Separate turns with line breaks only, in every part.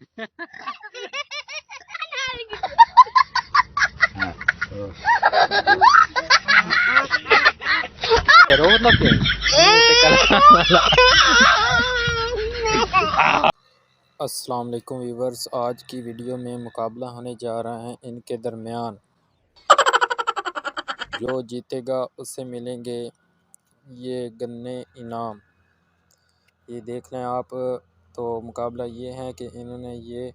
अस्सलाम वालेकुम व्यूवर्स, आज की वीडियो में मुकाबला होने जा रहा है इनके दरमियान। जो जीतेगा उससे मिलेंगे ये गन्ने इनाम। ये देख लें आप। तो मुकाबला ये है कि इन्होंने ये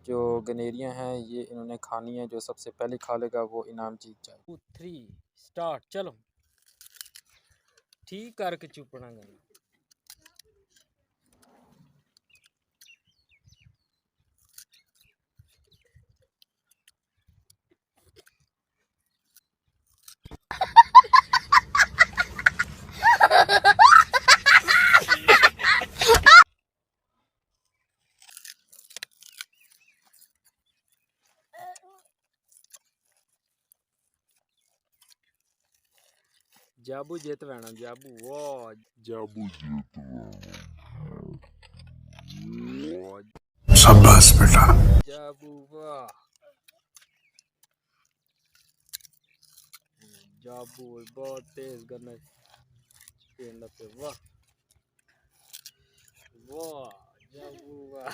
जो गनेरियां हैं ये इन्होंने खानी है। जो सबसे पहले खा लेगा वो इनाम जीत जाए। 2 3 स्टार्ट। चलो ठीक करके चुपना गया। जाबू जीत वेना। जाबू वाह, जाबू जीत वेना।
शाबाश बेटा।
जाबू वाह, जाबू बहुत तेज गन्ना खेलना पे। वाह वाह, जाबू वाह।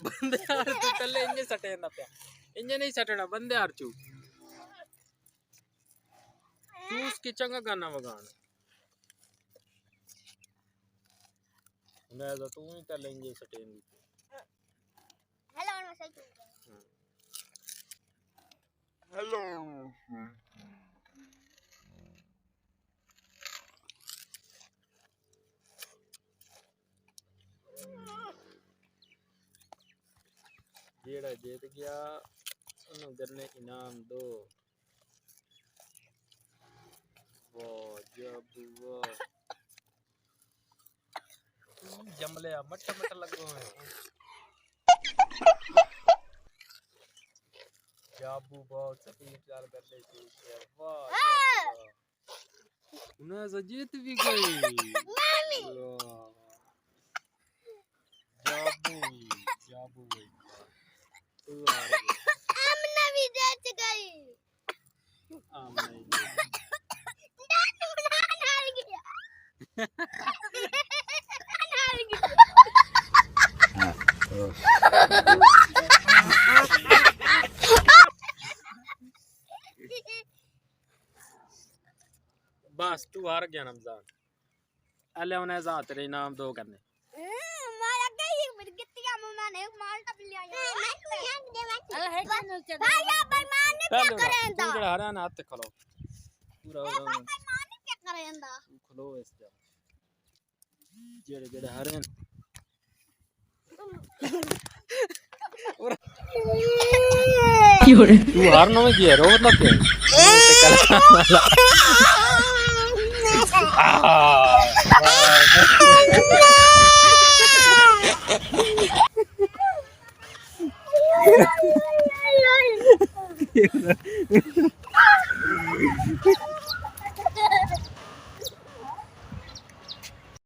बंदे यार तू कल्ले इंजे सटे ना पे। इंजे नहीं सटना बंदे यार चू चूस के चंगा गाना वगान। मैं तो तू ही कर लेंगे सटेंगी।
हेलो मैं सही
हेलो
जेड़ा जीत गया उन्हें गन्ने इनाम दो। वाह जाबू वाह, जमले मट मट लगो है। जाबू बहुत सटीक चाल कर ले थी। वाह उन्हें से जीत भी गई। जाबू जाबू तू आ गई।
आमना भी जीत गई।
आमना बस तू हार गया रमजान। अल्ले उन्हें जा तेरे इनाम दो करने।
मारा गई मेरी गिट्टियां मुंह ने मार टप लिया यार। भाई बेईमान ने क्या करेंदा?
तू जड़ा हरा ना हाथ खलो पूरा
बेईमान ने क्या करेंदा?
तू खलो इस जा जेड़े जेड़े हरे तू हारना में गया रो ना पे।